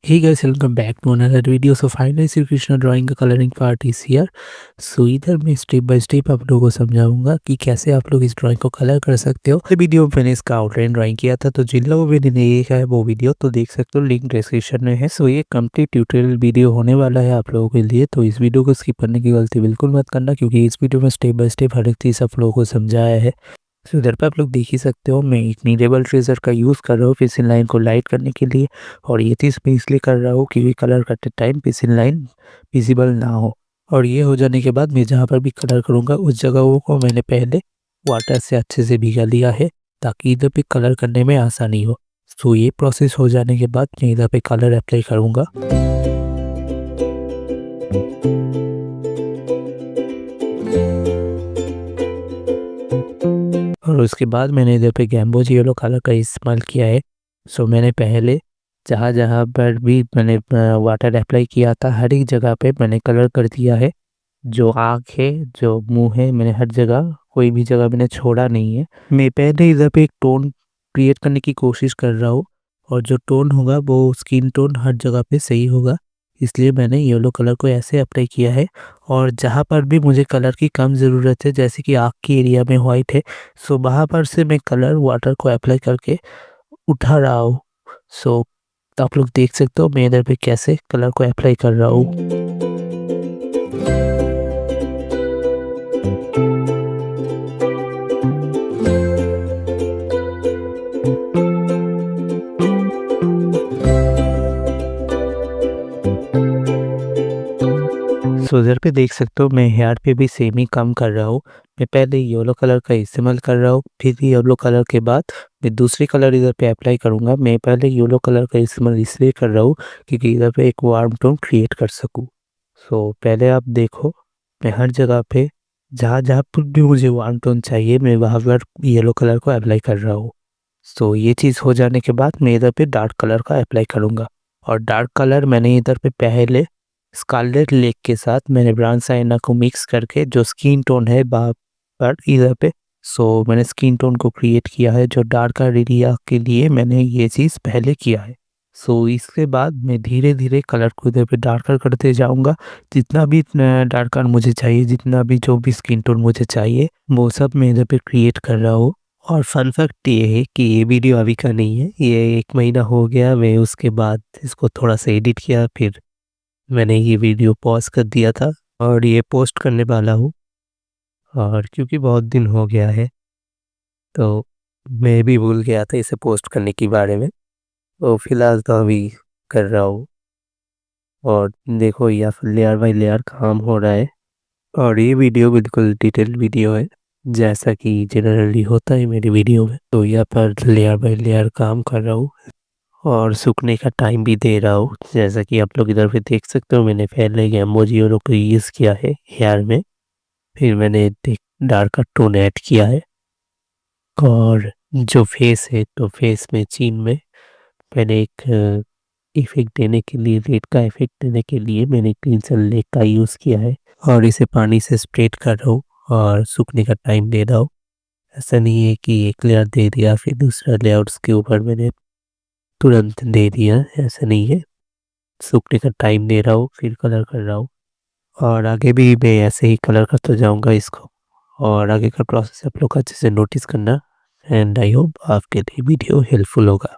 Hey guys, welcome back to another video. So finally Shri Krishna drawing का colouring part is here. सो इधर मैं step by step आप लोगों को समझाऊंगा कि कैसे आप लोग इस ड्राइंग को कलर कर सकते हो। वीडियो में मैंने इसका आउटलाइन ड्राइंग किया था, तो जिन लोगों ने नहीं देखा है वो वीडियो तो देख सकते हो, लिंक डिस्क्रिप्शन में है। सो ये कंप्लीट ट्यूटोरियल वीडियो होने वाला है आप लोगों के लिए, तो इस वीडियो को स्किप करने की गलती बिल्कुल मत करना, क्योंकि इस वीडियो में स्टेप बाय स्टेप हर एक चीज़ आप लोगों को समझाया है। तो इधर पे आप लोग देख ही सकते हो, मैं एक नीलेबल ट्रेजर का यूज़ कर रहा हूँ पेंसिल लाइन को लाइट करने के लिए। और ये चीज़ मैं इसलिए कर रहा हूँ क्योंकि कलर करते टाइम पेंसिल लाइन विजिबल ना हो। और ये हो जाने के बाद मैं जहाँ पर भी कलर करूँगा उस जगहों को मैंने पहले वाटर से अच्छे से भिगा लिया है, ताकि इधर पे कलर करने में आसानी हो। तो ये प्रोसेस हो जाने के बाद मैं इधर पे कलर अप्लाई करूँगा। और उसके बाद मैंने इधर पे गैम्बोज येलो कलर का इस्तेमाल किया है। सो मैंने पहले जहाँ जहाँ पर भी मैंने वाटर अप्लाई किया था हर एक जगह पे मैंने कलर कर दिया है। जो आँख है, जो मुंह है, मैंने हर जगह, कोई भी जगह मैंने छोड़ा नहीं है। मैं पहले इधर पे एक टोन क्रिएट करने की कोशिश कर रहा हूँ, और जो टोन होगा वो स्किन टोन हर जगह पे सही होगा, इसलिए मैंने येलो कलर को ऐसे अप्लाई किया है। और जहाँ पर भी मुझे कलर की कम ज़रूरत है, जैसे कि आँख की एरिया में वाइट है, सो वहाँ पर से मैं कलर वाटर को अप्लाई करके उठा रहा हूँ। सो आप लोग देख सकते हो मैं इधर पे कैसे कलर को अप्लाई कर रहा हूँ। सो इधर पे देख सकते हो मैं हेयर पे भी सेम ही काम कर रहा हूँ। मैं पहले येलो कलर का इस्तेमाल कर रहा हूँ, फिर येलो कलर के बाद मैं दूसरी कलर इधर पे अप्लाई करूँगा। मैं पहले येलो कलर का इस्तेमाल इसलिए कर रहा हूँ क्योंकि इधर पे एक वार्म टोन क्रिएट कर सकूँ। सो पहले आप देखो, मैं हर जगह पे जहाँ जहाँ पर भी मुझे वार्म टोन चाहिए मैं वहाँ पर येलो कलर को अप्लाई कर रहा हूँ। सो ये चीज़ हो जाने के बाद मैं इधर पे डार्क कलर का अप्लाई करूँगा। और डार्क कलर मैंने इधर पे पहले स्कारलेट लेक के साथ मैंने ब्राउन साइना को मिक्स करके जो स्किन टोन है वहाँ पर इधर पे, सो मैंने स्किन टोन को क्रिएट किया है। जो डार्कर एरिया के लिए मैंने ये चीज़ पहले किया है। सो इसके बाद मैं धीरे धीरे कलर को इधर पे डार्कर करते जाऊँगा। जितना भी डार्कर मुझे चाहिए, जितना भी जो भी स्किन टोन मुझे चाहिए, वो सब मैं इधर पे क्रिएट कर रहा हूँ। और फन फैक्ट ये है कि ये वीडियो अभी का नहीं है, ये 1 महीना हो गया। मैं उसके बाद इसको थोड़ा सा एडिट किया, फिर मैंने ये वीडियो पॉज कर दिया था और ये पोस्ट करने वाला हूँ। और क्योंकि बहुत दिन हो गया है तो मैं भी भूल गया था इसे पोस्ट करने के बारे में, तो फिलहाल तो अभी कर रहा हूँ। और देखो या फिर लेयर बाय लेयर काम हो रहा है। और ये वीडियो बिल्कुल डिटेल वीडियो है, जैसा कि जनरली होता है मेरी वीडियो में। तो यहाँ पर लेयर बाय लेयर काम कर रहा हूँ और सूखने का टाइम भी दे रहा हूँ। जैसा कि आप लोग इधर पे देख सकते हो, मैंने पहले गैम्बोजी को यूज़ किया है हेयर में, फिर मैंने एक डार्कर टोन ऐड किया है। और जो फेस है, तो फेस में चीन में मैंने एक इफेक्ट देने के लिए, रेड का इफेक्ट देने के लिए मैंने क्लींसर लेक का यूज़ किया है। और इसे पानी से स्प्रेड कर रहा हूँ और सूखने का टाइम दे रहा हूँ। ऐसा नहीं है कि एक लेयर दे दिया फिर दूसरा लेयर उसके ऊपर मैंने तुरंत दे दिया, ऐसा नहीं है। सूखने का टाइम दे रहा हूँ फिर कलर कर रहा हूँ। और आगे भी मैं ऐसे ही कलर करता जाऊँगा इसको, और आगे का प्रोसेस आप लोग अच्छे से नोटिस करना। एंड आई होप आपके लिए वीडियो हेल्पफुल होगा।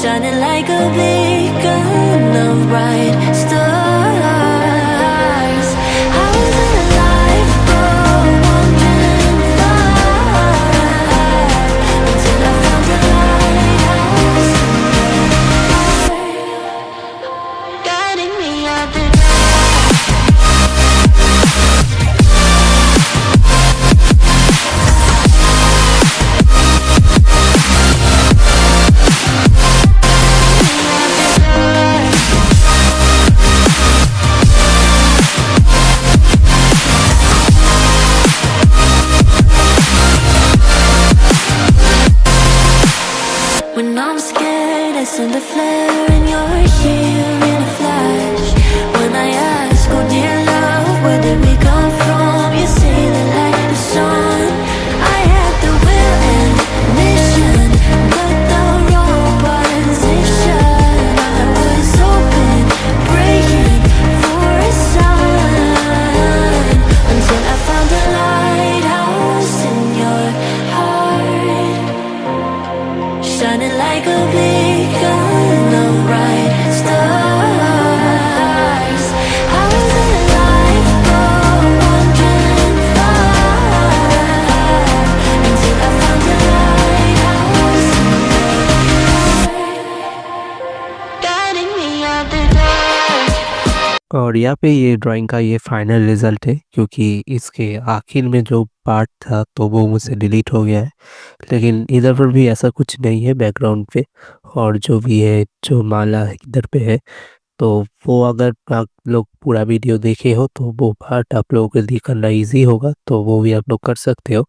shining like a beacon of bright stars. I was in a life wandering far until I found a lighthouse guiding me out the when I'm scared, I send a flare and you're here in a flash. When I ask, oh dear love, where did we come from? You say the light is on. I had the will and mission, but the wrong position. I was open, praying for a sign until I found a lighthouse in your heart, shining like a beacon of bright stars. I was in a life wandering far until I found a lighthouse guiding me out the dark. और यहाँ पे ये drawing का ये final result है, क्योंकि इसके आखिर में जो पार्ट था तो वो मुझसे डिलीट हो गया है। लेकिन इधर पर भी ऐसा कुछ नहीं है बैकग्राउंड पे, और जो भी है जो माला इधर पे है, तो वो अगर आप लोग पूरा वीडियो देखे हो तो वो पार्ट आप लोगों के लिए करना ईज़ी होगा, तो वो भी आप लोग कर सकते हो।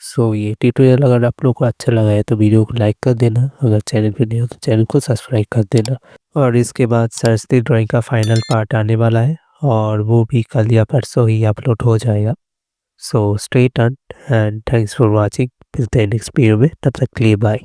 सो ये ट्यूटोरियल अगर आप लोग को अच्छा लगा है तो वीडियो को लाइक कर देना, अगर चैनल पे नहीं हो तो चैनल को सब्सक्राइब कर देना। और इसके बाद सरस्वती ड्राइंग का फाइनल पार्ट आने वाला है, और वो भी कल या परसों ही अपलोड हो जाएगा। So stay tuned and thanks for watching. मिलते हैं नेक्स्ट वीडियो में, तब तक के लिए बाय।